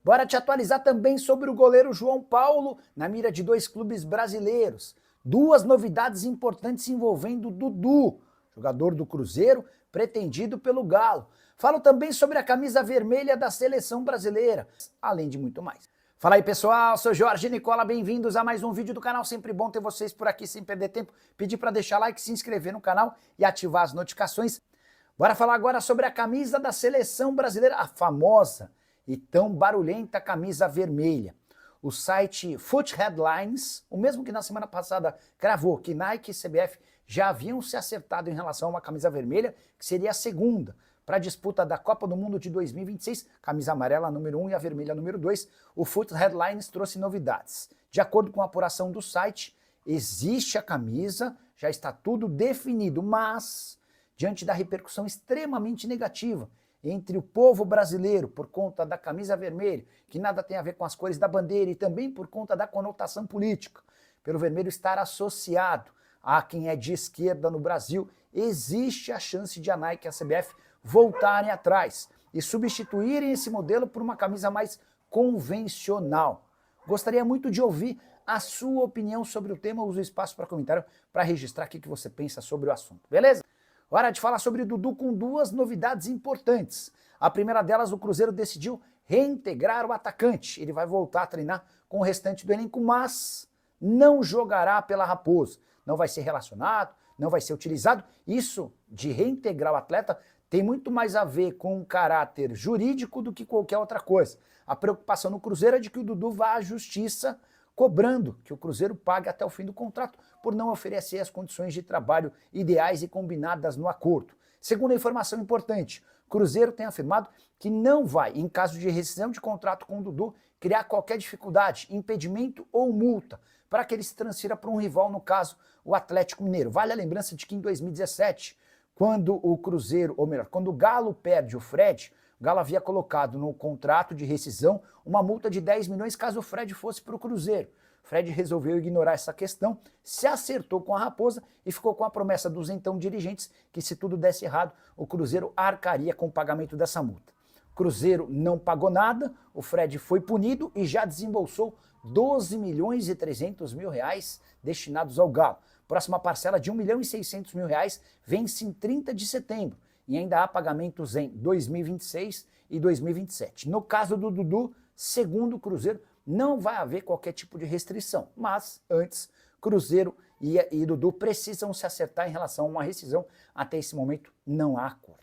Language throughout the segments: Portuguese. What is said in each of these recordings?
Bora te atualizar também sobre o goleiro João Paulo, na mira de 2 clubes brasileiros. 2 novidades importantes envolvendo o Dudu, jogador do Cruzeiro, pretendido pelo Galo. Falo também sobre a camisa vermelha da seleção brasileira, além de muito mais. Fala aí pessoal, sou Jorge Nicola, bem-vindos a mais um vídeo do canal, sempre bom ter vocês por aqui sem perder tempo. Pedir para deixar like, se inscrever no canal e ativar as notificações. Bora falar agora sobre a camisa da seleção brasileira, a famosa e tão barulhenta camisa vermelha. O site Foot Headlines, o mesmo que na semana passada cravou que Nike e CBF já haviam se acertado em relação a uma camisa vermelha, que seria a segunda para a disputa da Copa do Mundo de 2026, camisa amarela número 1 e a vermelha número 2, o Foot Headlines trouxe novidades. De acordo com a apuração do site, existe a camisa, já está tudo definido, mas diante da repercussão extremamente negativa entre o povo brasileiro por conta da camisa vermelha, que nada tem a ver com as cores da bandeira, e também por conta da conotação política, pelo vermelho estar associado a quem é de esquerda no Brasil, existe a chance de a Nike e a CBF voltarem atrás e substituírem esse modelo por uma camisa mais convencional. Gostaria muito de ouvir a sua opinião sobre o tema, uso o espaço para comentário para registrar o que você pensa sobre o assunto, beleza? Hora de falar sobre o Dudu com 2 novidades importantes. A primeira delas, o Cruzeiro decidiu reintegrar o atacante. Ele vai voltar a treinar com o restante do elenco, mas não jogará pela Raposa. Não vai ser relacionado, não vai ser utilizado. Isso de reintegrar o atleta tem muito mais a ver com um caráter jurídico do que qualquer outra coisa. A preocupação no Cruzeiro é de que o Dudu vá à justiça cobrando que o Cruzeiro pague até o fim do contrato por não oferecer as condições de trabalho ideais e combinadas no acordo. Segunda informação importante, o Cruzeiro tem afirmado que não vai, em caso de rescisão de contrato com o Dudu, criar qualquer dificuldade, impedimento ou multa para que ele se transfira para um rival, no caso, o Atlético Mineiro. Vale a lembrança de que em 2017, quando o Cruzeiro, ou melhor, quando o Galo perde o Fred, o Galo havia colocado no contrato de rescisão uma multa de 10 milhões caso o Fred fosse para o Cruzeiro. O Fred resolveu ignorar essa questão, se acertou com a Raposa e ficou com a promessa dos então dirigentes que se tudo desse errado, o Cruzeiro arcaria com o pagamento dessa multa. O Cruzeiro não pagou nada, o Fred foi punido e já desembolsou 12 milhões e 300 mil reais destinados ao Galo. Próxima parcela de 1 milhão e 600 mil reais vence em 30 de setembro. E ainda há pagamentos em 2026 e 2027. No caso do Dudu, segundo o Cruzeiro, não vai haver qualquer tipo de restrição. Mas, antes, Cruzeiro e Dudu precisam se acertar em relação a uma rescisão. Até esse momento, não há acordo.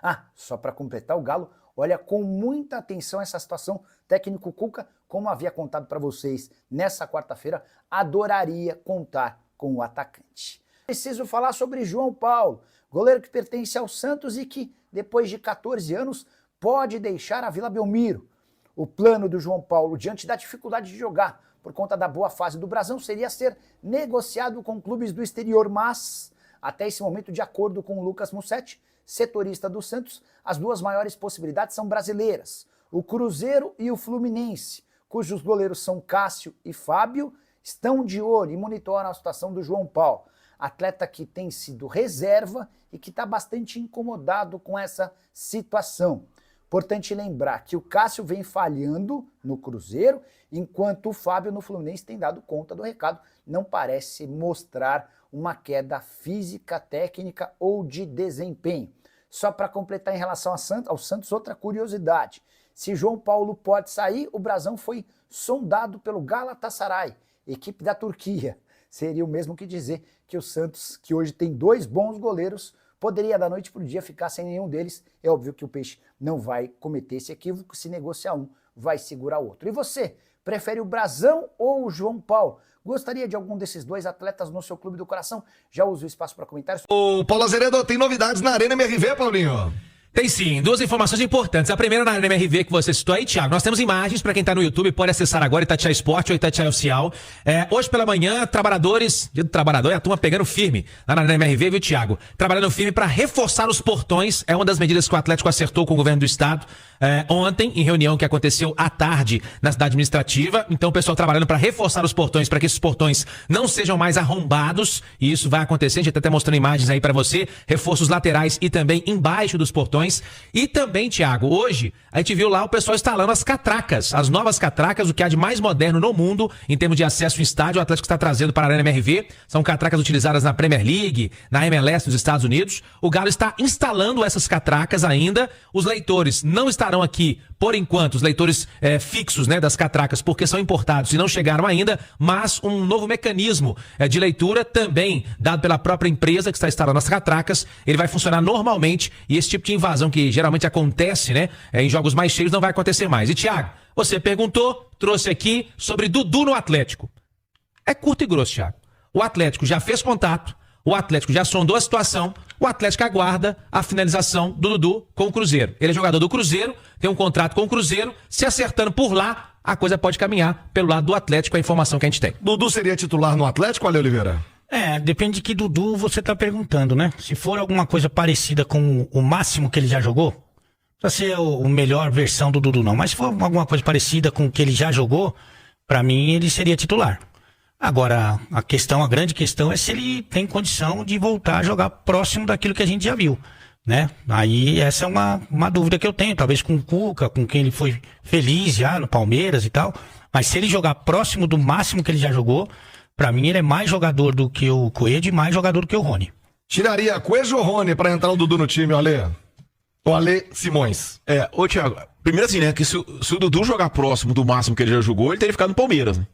Ah, só para completar, o Galo olha com muita atenção essa situação. Técnico Cuca, como havia contado para vocês nessa quarta-feira, adoraria contar com o atacante. Preciso falar sobre João Paulo, goleiro que pertence ao Santos e que, depois de 14 anos, pode deixar a Vila Belmiro. O plano do João Paulo, diante da dificuldade de jogar por conta da boa fase do Brasão, seria ser negociado com clubes do exterior, mas, até esse momento, de acordo com o Lucas Mussetti, setorista do Santos, as 2 maiores possibilidades são brasileiras, o Cruzeiro e o Fluminense, cujos goleiros são Cássio e Fábio, estão de olho e monitoram a situação do João Paulo. Atleta que tem sido reserva e que está bastante incomodado com essa situação. Importante lembrar que o Cássio vem falhando no Cruzeiro, enquanto o Fábio no Fluminense tem dado conta do recado, não parece mostrar uma queda física, técnica ou de desempenho. Só para completar em relação ao Santos, outra curiosidade. Se João Paulo pode sair, o Brasão foi sondado pelo Galatasaray, equipe da Turquia. Seria o mesmo que dizer que o Santos, que hoje tem 2 bons goleiros, poderia da noite para o dia ficar sem nenhum deles. É óbvio que o Peixe não vai cometer esse equívoco, se negociar um, vai segurar o outro. E você, prefere o Brasão ou o João Paulo? Gostaria de algum desses 2 atletas no seu clube do coração? Já uso o espaço para comentários. O Paulo Azeredo, tem novidades na Arena MRV, Paulinho? Tem sim, 2 informações importantes. A primeira na Arena MRV que você citou aí, Thiago. Nós temos imagens para quem está no YouTube, pode acessar agora Itatiaia Esporte ou Itatiaia Oficial. Hoje pela manhã, trabalhadores, dia do trabalhador, a turma pegando firme lá na Arena MRV, viu, Thiago? Trabalhando firme para reforçar os portões, é uma das medidas que o Atlético acertou com o governo do estado. ontem, em reunião que aconteceu à tarde na cidade administrativa. Então, o pessoal trabalhando para reforçar os portões, para que esses portões não sejam mais arrombados. E isso vai acontecer. A gente tá até mostrando imagens aí para você. Reforços laterais e também embaixo dos portões. E também, Thiago, hoje a gente viu lá o pessoal instalando as catracas, as novas catracas, o que há de mais moderno no mundo em termos de acesso ao estádio. O Atlético está trazendo para a Arena MRV. São catracas utilizadas na Premier League, na MLS nos Estados Unidos. O Galo está instalando essas catracas ainda. Os leitores não estarão aqui, por enquanto, os leitores fixos, né, das catracas, porque são importados e não chegaram ainda, mas um novo mecanismo de leitura também dado pela própria empresa que está instalando as catracas, ele vai funcionar normalmente e esse tipo de invasão que geralmente acontece, né, em jogos mais cheios não vai acontecer mais. E Thiago, você perguntou, trouxe aqui sobre Dudu no Atlético. É curto e grosso, Thiago. O Atlético já fez contato, o Atlético já sondou a situação, o Atlético aguarda a finalização do Dudu com o Cruzeiro. Ele é jogador do Cruzeiro, tem um contrato com o Cruzeiro, se acertando por lá, a coisa pode caminhar pelo lado do Atlético, a informação que a gente tem. Dudu seria titular no Atlético, Ale Oliveira? Depende de que Dudu você tá perguntando, né? Se for alguma coisa parecida com o máximo que ele já jogou, não precisa ser a melhor versão do Dudu não, mas se for alguma coisa parecida com o que ele já jogou, pra mim ele seria titular. Agora, a grande questão é se ele tem condição de voltar a jogar próximo daquilo que a gente já viu, né? Aí essa é uma dúvida que eu tenho, talvez com o Cuca, com quem ele foi feliz já no Palmeiras e tal, mas se ele jogar próximo do máximo que ele já jogou, pra mim ele é mais jogador do que o Coelho e mais jogador do que o Rony. Tiraria Coelho ou Rony pra entrar o Dudu no time, Ale? O Ale Simões. Ô Thiago, primeiro assim, né, que se o Dudu jogar próximo do máximo que ele já jogou, ele teria ficado no Palmeiras, né?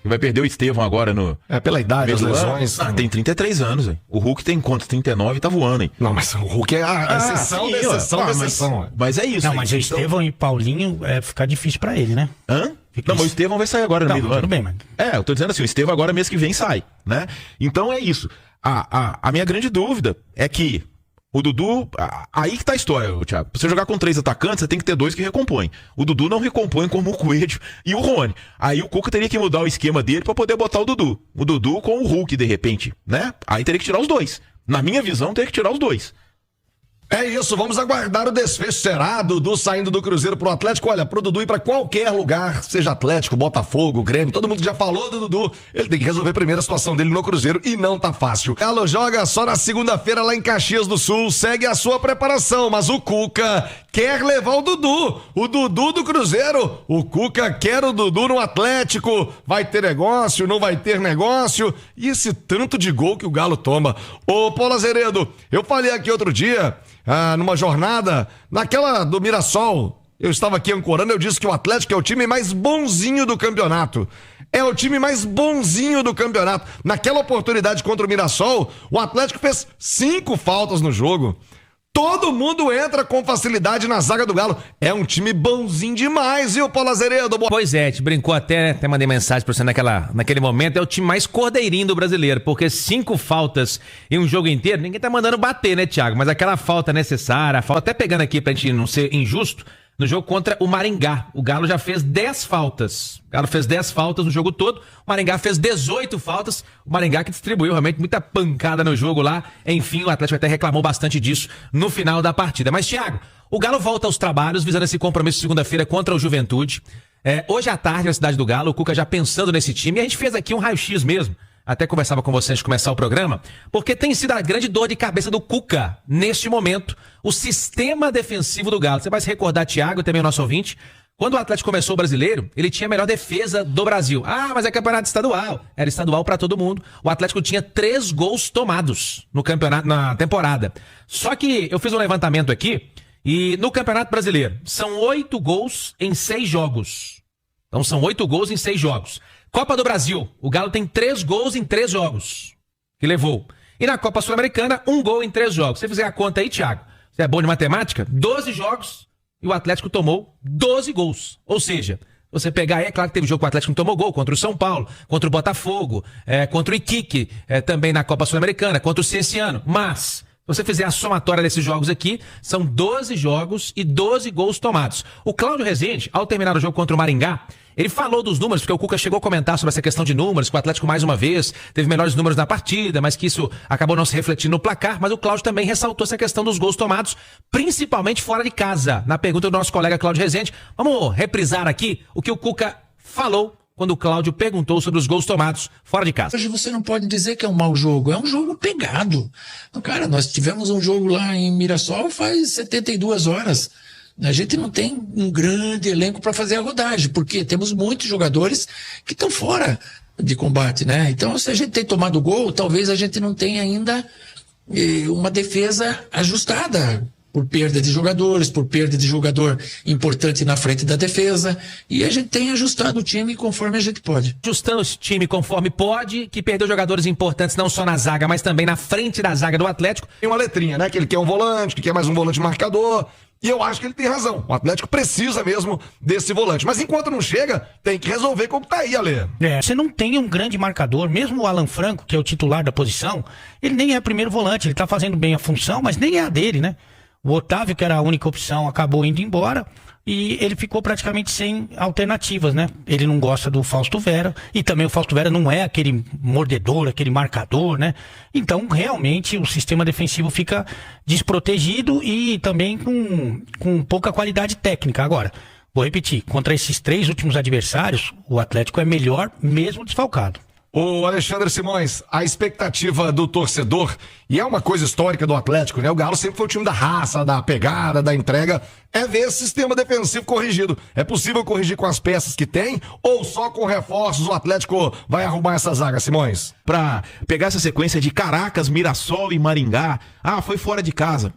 Ele vai perder o Estevão agora no... Pela idade, as lesões. Tem 33 anos, velho. O Hulk tem quanto? 39 e tá voando, hein? Não, mas o Hulk é a exceção da exceção da exceção. Mas é isso. Não, mas o Estevão e Paulinho ficar difícil pra ele, né? Não, mas o Estevão vai sair agora no meio do ano. Tudo bem, mas... Eu tô dizendo assim, o Estevão agora mês que vem sai, né? Então é isso. A minha grande dúvida é que o Dudu, aí que tá a história, Thiago. Pra você jogar com 3 atacantes, você tem que ter 2 que recompõem. O Dudu não recompõe como o Coelho e o Rony. Aí o Cuca teria que mudar o esquema dele pra poder botar o Dudu. O Dudu com o Hulk, de repente, né? Aí teria que tirar os 2. Na minha visão, teria que tirar os 2. É isso, vamos aguardar o desfecho. Será Dudu saindo do Cruzeiro pro Atlético? Olha, pro Dudu ir pra qualquer lugar, seja Atlético, Botafogo, Grêmio, todo mundo já falou do Dudu. Ele tem que resolver primeiro a situação dele no Cruzeiro e não tá fácil. Galo joga só na segunda-feira lá em Caxias do Sul, segue a sua preparação, mas o Cuca quer levar o Dudu do Cruzeiro. O Cuca quer o Dudu no Atlético. Vai ter negócio, não vai ter negócio? E esse tanto de gol que o Galo toma. Ô, Paulo Azeredo, eu falei aqui outro dia, numa jornada, naquela do Mirassol, eu estava aqui ancorando, eu disse que o Atlético é o time mais bonzinho do campeonato. É o time mais bonzinho do campeonato. Naquela oportunidade contra o Mirassol, o Atlético fez 5 faltas no jogo. Todo mundo entra com facilidade na zaga do Galo. É um time bonzinho demais, viu, Paulo Azeredo? Pois é, te brincou até mandei mensagem pra você naquele momento. É o time mais cordeirinho do brasileiro, porque 5 faltas em um jogo inteiro, ninguém tá mandando bater, né, Thiago? Mas aquela falta necessária, a falta, até pegando aqui pra gente não ser injusto, no jogo contra o Maringá, o Galo já fez 10 faltas. O Galo fez 10 faltas no jogo todo, o Maringá fez 18 faltas. O Maringá que distribuiu realmente muita pancada no jogo lá. Enfim, o Atlético até reclamou bastante disso no final da partida. Mas, Thiago, o Galo volta aos trabalhos visando esse compromisso segunda-feira contra o Juventude. Hoje à tarde, na cidade do Galo, o Cuca já pensando nesse time. E a gente fez aqui um raio-x mesmo. Até conversava com você antes de começar o programa, porque tem sido a grande dor de cabeça do Cuca, neste momento, o sistema defensivo do Galo. Você vai se recordar, Thiago, e também o nosso ouvinte, quando o Atlético começou o brasileiro, ele tinha a melhor defesa do Brasil. Mas é campeonato estadual. Era estadual pra todo mundo. O Atlético tinha 3 gols tomados no campeonato, na temporada. Só que eu fiz um levantamento aqui, e no Campeonato Brasileiro, são 8 gols em 6 jogos. Então são 8 gols em 6 jogos. Copa do Brasil, o Galo tem 3 gols em 3 jogos, que levou. E na Copa Sul-Americana, 1 gol em 3 jogos. Se você fizer a conta aí, Thiago, você é bom de matemática? 12 jogos e o Atlético tomou 12 gols. Ou seja, você pegar aí, é claro que teve jogo que o Atlético não tomou gol, contra o São Paulo, contra o Botafogo, contra o Iquique, também na Copa Sul-Americana, contra o Cienciano. Mas Se você fizer a somatória desses jogos aqui, são 12 jogos e 12 gols tomados. O Cláudio Rezende, ao terminar o jogo contra o Maringá, ele falou dos números, porque o Cuca chegou a comentar sobre essa questão de números, que o Atlético mais uma vez teve melhores números na partida, mas que isso acabou não se refletindo no placar. Mas o Cláudio também ressaltou essa questão dos gols tomados, principalmente fora de casa. Na pergunta do nosso colega Cláudio Rezende, vamos reprisar aqui o que o Cuca falou quando o Cláudio perguntou sobre os gols tomados fora de casa. Hoje você não pode dizer que é um mau jogo, é um jogo pegado. Cara, nós tivemos um jogo lá em Mirassol faz 72 horas. A gente não tem um grande elenco para fazer a rodagem, porque temos muitos jogadores que estão fora de combate, né? Então, se a gente tem tomado gol, talvez a gente não tenha ainda uma defesa ajustada, por perda de jogadores, por perda de jogador importante na frente da defesa, e a gente tem ajustado o time conforme a gente pode. Ajustando esse time conforme pode, que perdeu jogadores importantes não só na zaga, mas também na frente da zaga do Atlético. Tem uma letrinha, né? Que ele quer um volante, que quer mais um volante marcador. E eu acho que ele tem razão. O Atlético precisa mesmo desse volante. Mas enquanto não chega, tem que resolver como tá aí, Ale. Você não tem um grande marcador, mesmo o Alan Franco, que é o titular da posição, ele nem é primeiro volante, ele tá fazendo bem a função, mas nem é a dele, né? O Otávio, que era a única opção, acabou indo embora e ele ficou praticamente sem alternativas, né? Ele não gosta do Fausto Vera e também o Fausto Vera não é aquele mordedor, aquele marcador, né? Então, realmente, o sistema defensivo fica desprotegido e também com pouca qualidade técnica. Agora, vou repetir, contra esses 3 últimos adversários, o Atlético é melhor mesmo desfalcado. Ô Alexandre Simões, a expectativa do torcedor, e é uma coisa histórica do Atlético, né? O Galo sempre foi o time da raça, da pegada, da entrega, é ver esse sistema defensivo corrigido. É possível corrigir com as peças que tem ou só com reforços o Atlético vai arrumar essa zaga, Simões? Pra pegar essa sequência de Caracas, Mirassol e Maringá, foi fora de casa.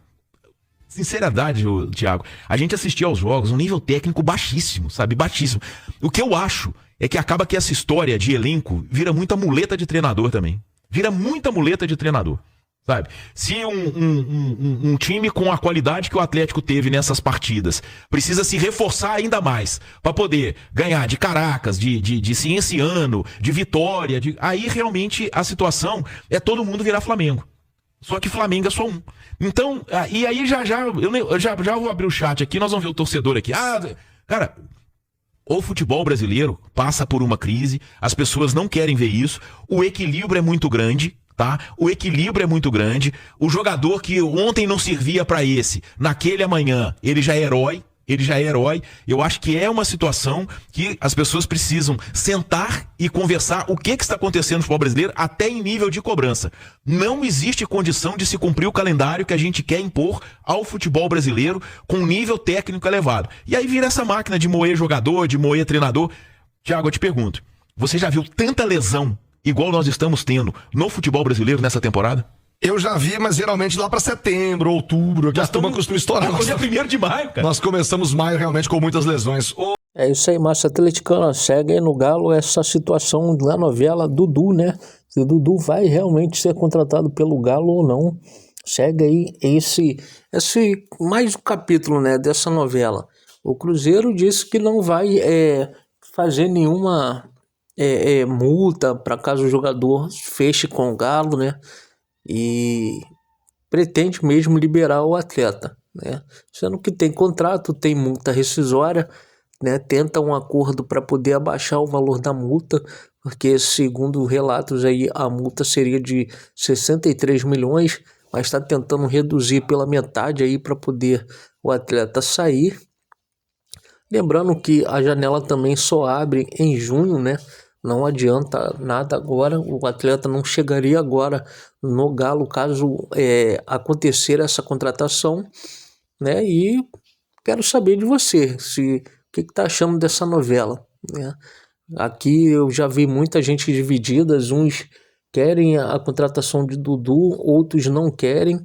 Sinceridade, Thiago, a gente assistia aos jogos, um nível técnico baixíssimo, sabe? Baixíssimo. O que eu acho é que acaba que essa história de elenco vira muita muleta de treinador também. Vira muita muleta de treinador, sabe? Se um time com a qualidade que o Atlético teve nessas partidas precisa se reforçar ainda mais para poder ganhar de Caracas, de Cienciano, de Vitória, aí realmente a situação é todo mundo virar Flamengo. Só que Flamengo é só um. Então, e aí eu já vou abrir o chat aqui, nós vamos ver o torcedor aqui. Cara, o futebol brasileiro passa por uma crise, as pessoas não querem ver isso, o equilíbrio é muito grande, tá? O equilíbrio é muito grande, o jogador que ontem não servia pra esse, naquele amanhã, ele já é herói. Eu acho que é uma situação que as pessoas precisam sentar e conversar o que está acontecendo no futebol brasileiro, até em nível de cobrança. Não existe condição de se cumprir o calendário que a gente quer impor ao futebol brasileiro com um nível técnico elevado. E aí vira essa máquina de moer jogador, de moer treinador. Tiago, eu te pergunto, você já viu tanta lesão igual nós estamos tendo no futebol brasileiro nessa temporada? Eu já vi, mas geralmente lá pra setembro, outubro, que a turma costuma estourar. Hoje é 1º de maio, cara. Nós começamos maio realmente com muitas lesões. É isso aí, massa atleticana. Segue aí no Galo essa situação da novela Dudu, né? Se o Dudu vai realmente ser contratado pelo Galo ou não. Segue aí esse mais um capítulo, né, dessa novela. O Cruzeiro disse que não vai fazer nenhuma multa para caso o jogador feche com o Galo, né? E pretende mesmo liberar o atleta, né? Sendo que tem contrato, tem multa rescisória, né? Tenta um acordo para poder abaixar o valor da multa, porque segundo relatos aí a multa seria de 63 milhões, mas está tentando reduzir pela metade aí para poder o atleta sair. Lembrando que a janela também só abre em junho, né? Não adianta nada agora, o atleta não chegaria agora no Galo caso acontecer essa contratação, né? E quero saber de você, o que está achando dessa novela, né? Aqui eu já vi muita gente dividida, uns querem a contratação de Dudu, outros não querem,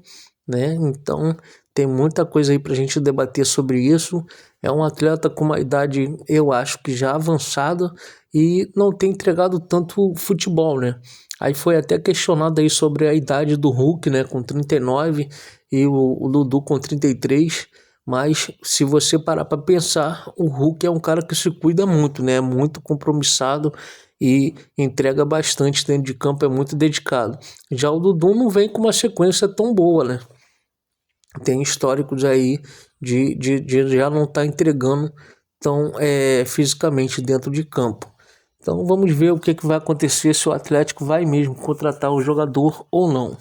né? Então tem muita coisa aí pra gente debater sobre isso. É um atleta com uma idade, eu acho que já avançada e não tem entregado tanto futebol, né? Aí foi até questionado aí sobre a idade do Hulk, né? Com 39 e o Dudu com 33. Mas se você parar para pensar, o Hulk é um cara que se cuida muito, né? Muito compromissado e entrega bastante dentro de campo, é muito dedicado. Já o Dudu não vem com uma sequência tão boa, né? Tem históricos aí de já não estar entregando tão fisicamente dentro de campo. Então vamos ver o que vai acontecer, se o Atlético vai mesmo contratar o jogador ou não.